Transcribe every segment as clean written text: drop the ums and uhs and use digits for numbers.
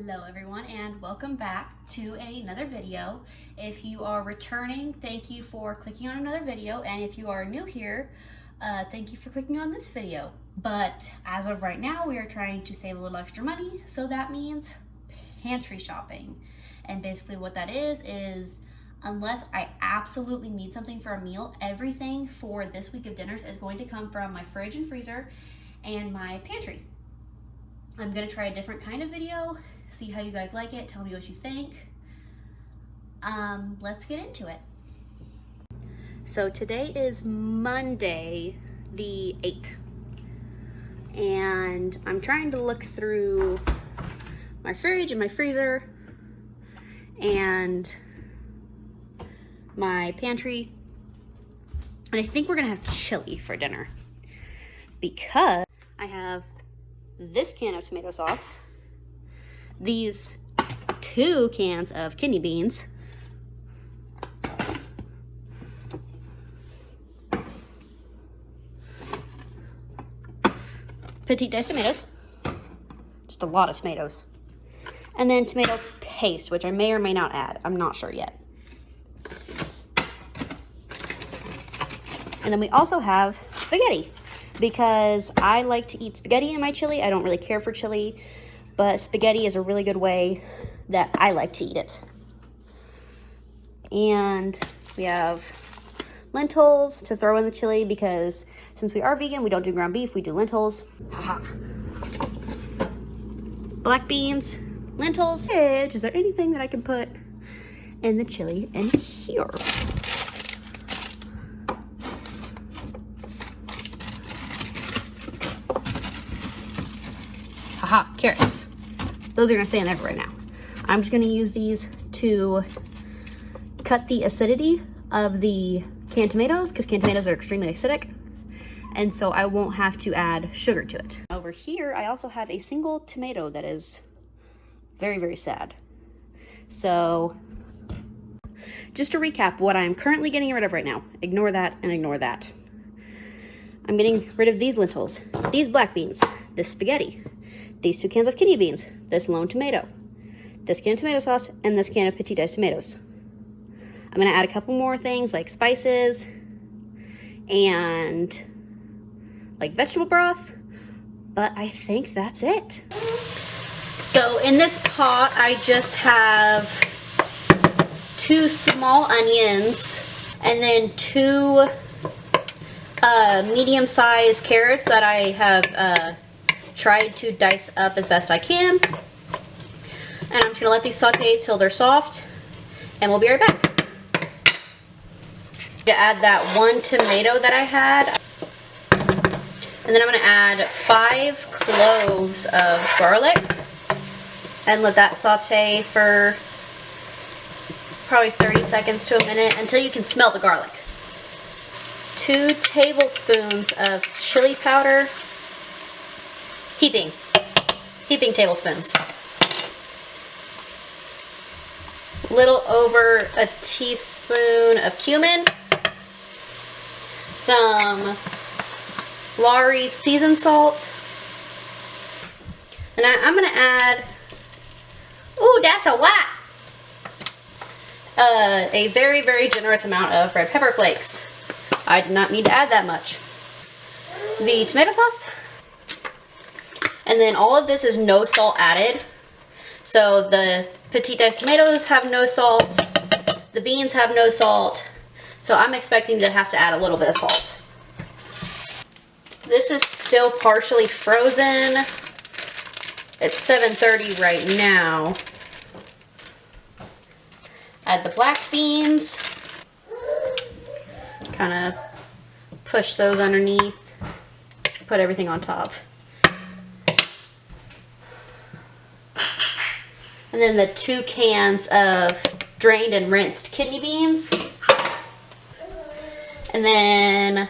Hello everyone and welcome back to another video. If you are returning, thank you for clicking on another video, and if you are new here, thank you for clicking on this video. But as of right now, we are trying to save a little extra money, so that means pantry shopping. And basically what that is unless I absolutely need something for a meal, everything for this week of dinners is going to come from my fridge and freezer and my pantry. I'm gonna try a different kind of video, see how you guys like it, tell me what you think. Let's get into it. So today is Monday the 8th, and I'm trying to look through my fridge and my freezer and my pantry, and I think we're gonna have chili for dinner because I have this can of tomato sauce, these 2 cans of kidney beans, petite diced tomatoes, just a lot of tomatoes, and then tomato paste, which I may or may not add. I'm not sure yet. And then we also have spaghetti, because I like to eat spaghetti in my chili. I don't really care for chili, but spaghetti is a really good way that I like to eat it. And we have lentils to throw in the chili because since we are vegan, we don't do ground beef, we do lentils. Haha. Black beans, lentils. Is there anything that I can put in the chili in here? Haha, carrots. Those are gonna stay in there for right now. I'm just gonna use these to cut the acidity of the canned tomatoes, because canned tomatoes are extremely acidic, and so I won't have to add sugar to it. Over here, I also have a single tomato that is very, very sad. So, just to recap what I'm currently getting rid of right now, ignore that and ignore that. I'm getting rid of these lentils, these black beans, this spaghetti, these 2 cans of kidney beans, this lone tomato, this can of tomato sauce, and this can of petite diced tomatoes. I'm gonna add a couple more things like spices and like vegetable broth, but I think that's it. So in this pot, I just have 2 small onions and then 2 medium-sized carrots that I have tried to dice up as best I can. And I'm just gonna let these saute till they're soft, and we'll be right back. To add that 1 tomato that I had, and then I'm gonna add 5 cloves of garlic and let that saute for probably 30 seconds to a minute until you can smell the garlic. 2 tablespoons of chili powder, heaping tablespoons. Little over a teaspoon of cumin, some Lawry's seasoned salt, and I'm gonna add, ooh, that's a lot, a very, very generous amount of red pepper flakes. I did not need to add that much. The tomato sauce. And then all of this is no salt added. So the petite diced tomatoes have no salt. The beans have no salt. So I'm expecting to have to add a little bit of salt. This is still partially frozen. It's 7:30 right now. Add the black beans. Kind of push those underneath. Put everything on top. And then the 2 cans of drained and rinsed kidney beans. And then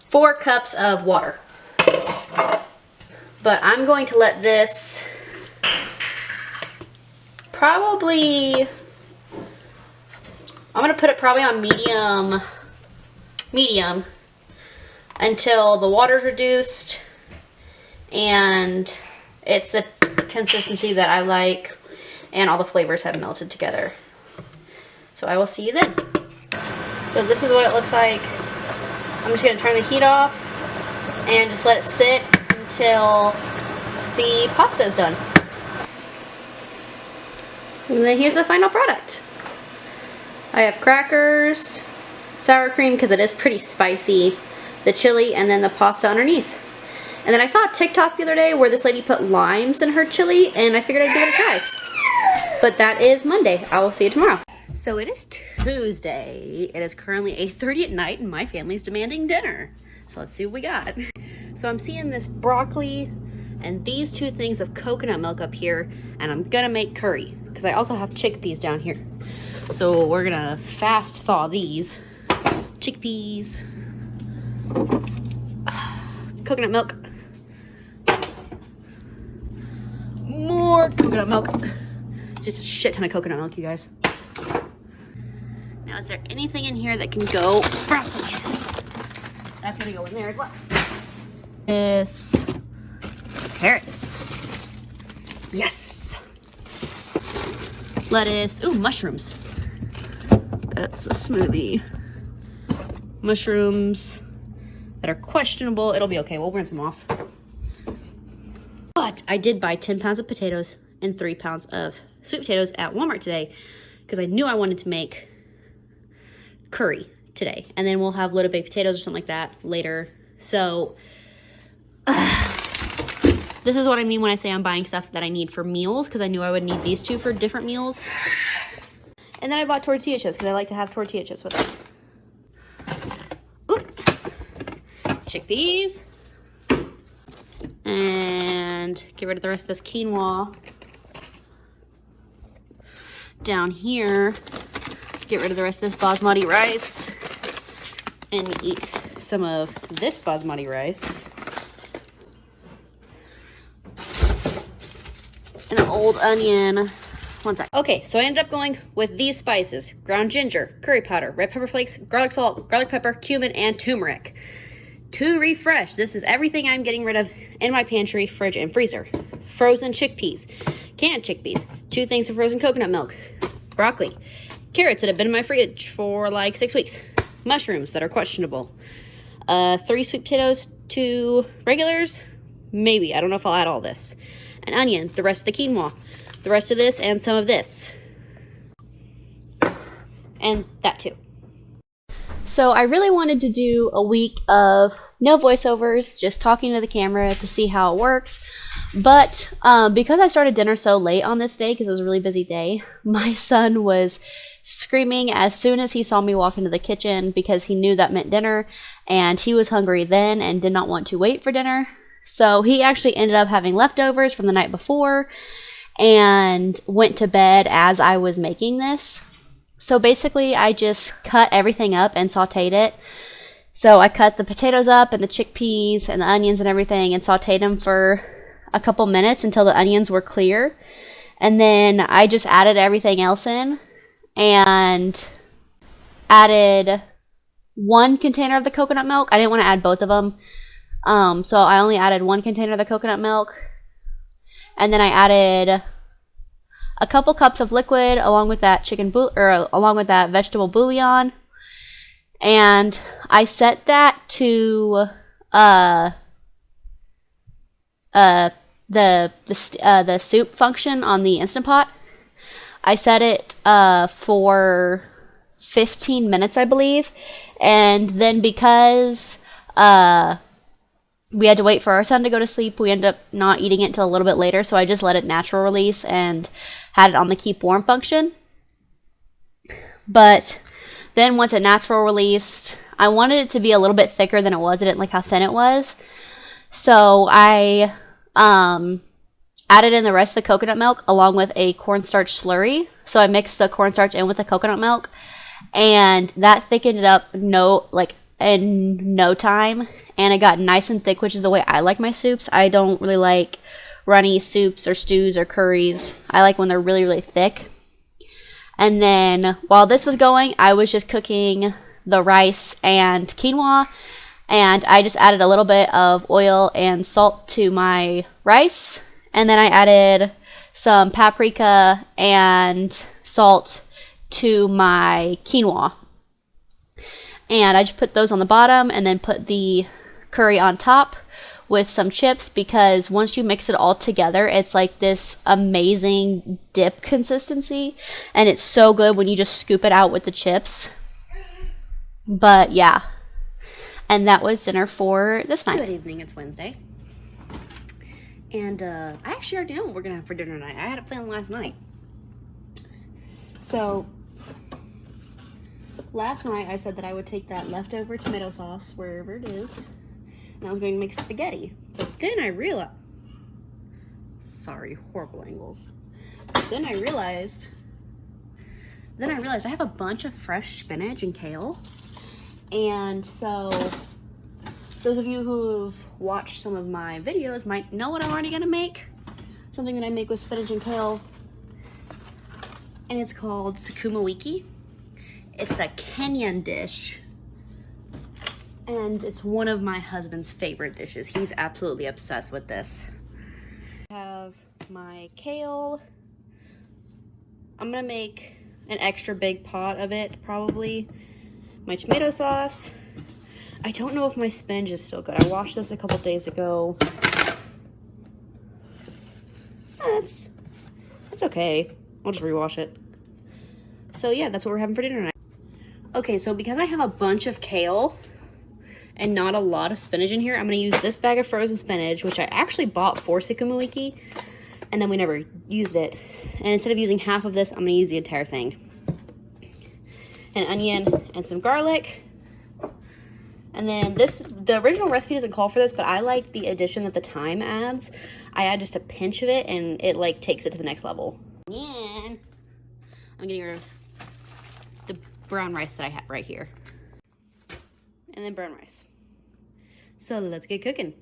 4 cups of water. But I'm going to let this probably, I'm going to put it probably on medium until the water's reduced and it's the consistency that I like, and all the flavors have melted together. So I will see you then. So this is what it looks like. I'm just going to turn the heat off and just let it sit until the pasta is done. And then here's the final product. I have crackers, sour cream because it is pretty spicy, the chili, and then the pasta underneath. And then I saw a TikTok the other day where this lady put limes in her chili, and I figured I'd give it a try. But that is Monday. I will see you tomorrow. So it is Tuesday. It is currently 8:30 at night, and my family's demanding dinner. So let's see what we got. So I'm seeing this broccoli and these two things of coconut milk up here, and I'm gonna make curry because I also have chickpeas down here. So we're gonna fast thaw these chickpeas, coconut milk, more coconut milk, just a shit ton of coconut milk, you guys. Now, is there anything in here that can go broccoli? That's gonna go in there as well. This carrots, yes. Lettuce, ooh, mushrooms. That's a smoothie. Mushrooms that are questionable. It'll be okay, we'll rinse them off. But I did buy 10 pounds of potatoes and 3 pounds of sweet potatoes at Walmart today because I knew I wanted to make curry today. And then we'll have loaded baked potatoes or something like that later. So this is what I mean when I say I'm buying stuff that I need for meals, because I knew I would need these two for different meals. And then I bought tortilla chips because I like to have tortilla chips with it. Ooh. Chickpeas. And get rid of the rest of this quinoa. Down here, get rid of the rest of this basmati rice. And eat some of this basmati rice. An old onion. One sec. Okay, so I ended up going with these spices: ground ginger, curry powder, red pepper flakes, garlic salt, garlic pepper, cumin, and turmeric. To refresh, this is everything I'm getting rid of in my pantry, fridge, and freezer. Frozen chickpeas, canned chickpeas, 2 things of frozen coconut milk, broccoli, carrots that have been in my fridge for like 6 weeks, mushrooms that are questionable, 3 sweet potatoes, 2 regulars, maybe, I don't know if I'll add all this, an onion, the rest of the quinoa, the rest of this, and some of this. And that too. So I really wanted to do a week of no voiceovers, just talking to the camera to see how it works. But because I started dinner so late on this day, because it was a really busy day, my son was screaming as soon as he saw me walk into the kitchen because he knew that meant dinner, and he was hungry then and did not want to wait for dinner. So he actually ended up having leftovers from the night before and went to bed as I was making this. So basically I just cut everything up and sauteed it. So I cut the potatoes up and the chickpeas and the onions and everything and sauteed them for a couple minutes until the onions were clear. And then I just added everything else in and added 1 container of the coconut milk. I didn't want to add both of them. So I only added 1 container of the coconut milk. And then I added a couple cups of liquid along with that along with that vegetable bouillon, and I set that to the soup function on the Instant Pot. I set it for 15 minutes, I believe, and then because we had to wait for our son to go to sleep, we ended up not eating it until a little bit later, so I just let it natural release and had it on the keep warm function. But then once it natural released, I wanted it to be a little bit thicker than it was. I didn't like how thin it was. So I added in the rest of the coconut milk along with a cornstarch slurry. So I mixed the cornstarch in with the coconut milk, and that thickened it up in no time. And it got nice and thick, which is the way I like my soups. I don't really like runny soups or stews or curries. I like when they're really, really thick. And then while this was going, I was just cooking the rice and quinoa And I just added a little bit of oil and salt to my rice. And then I added some paprika and salt to my quinoa. And I just put those on the bottom and then put the curry on top with some chips, because once you mix it all together, it's like this amazing dip consistency. And it's so good when you just scoop it out with the chips. But yeah. And that was dinner for this night. Good evening, it's Wednesday. And I actually already know what we're gonna have for dinner tonight. I had it planned last night. So, last night I said that I would take that leftover tomato sauce, wherever it is, and I was going to make spaghetti. But then I realized, sorry, horrible angles. But then I realized I have a bunch of fresh spinach and kale. And so, those of you who've watched some of my videos might know what I'm already gonna make. Something that I make with spinach and kale. And it's called Sukuma Wiki. It's a Kenyan dish. And it's one of my husband's favorite dishes. He's absolutely obsessed with this. I have my kale. I'm gonna make an extra big pot of it, probably. My tomato sauce. I don't know if my spinach is still good. I washed this a couple days ago. That's okay. I'll just rewash it. So yeah, that's what we're having for dinner tonight. Okay, so because I have a bunch of kale and not a lot of spinach in here, I'm gonna use this bag of frozen spinach, which I actually bought for Sukuma Wiki, and then we never used it. And instead of using half of this, I'm gonna use the entire thing. An onion and some garlic. And then the original recipe doesn't call for this, but I like the addition that the thyme adds. I add just a pinch of it, and it like takes it to the next level. And I'm getting rid of the brown rice that I have right here. And then brown rice. So let's get cooking.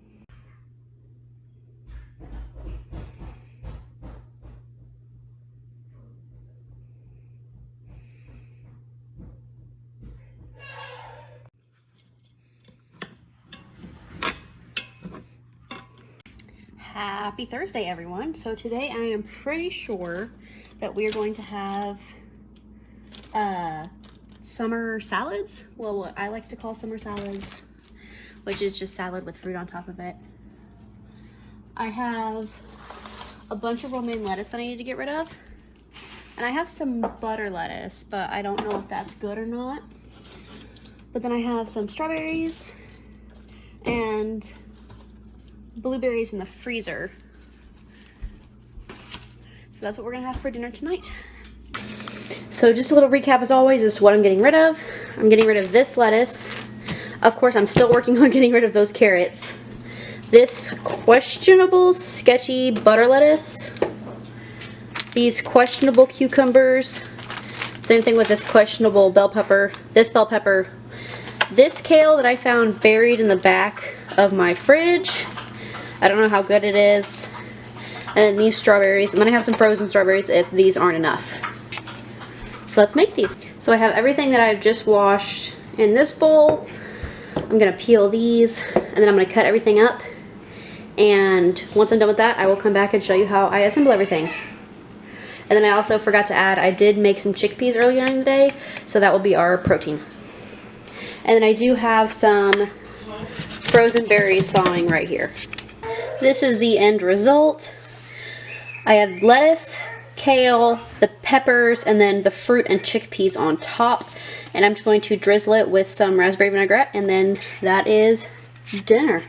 Happy Thursday, everyone. So today I am pretty sure that we are going to have summer salads. Well, what I like to call summer salads, which is just salad with fruit on top of it. I have a bunch of romaine lettuce that I need to get rid of. And I have some butter lettuce, but I don't know if that's good or not. But then I have some strawberries and blueberries in the freezer. So that's what we're gonna have for dinner tonight. So just a little recap as always as to what I'm getting rid of. I'm getting rid of this lettuce. Of course, I'm still working on getting rid of those carrots. This questionable, sketchy butter lettuce. These questionable cucumbers. Same thing with this questionable bell pepper. This bell pepper. This kale that I found buried in the back of my fridge. I don't know how good it is. And then these strawberries. I'm going to have some frozen strawberries if these aren't enough. So let's make these. So I have everything that I've just washed in this bowl. I'm going to peel these and then I'm going to cut everything up. And once I'm done with that, I will come back and show you how I assemble everything. And then I also forgot to add, I did make some chickpeas earlier in the day, so that will be our protein. And then I do have some frozen berries thawing right here. This is the end result. I have lettuce, kale, the peppers, and then the fruit and chickpeas on top. And I'm just going to drizzle it with some raspberry vinaigrette, and then that is dinner.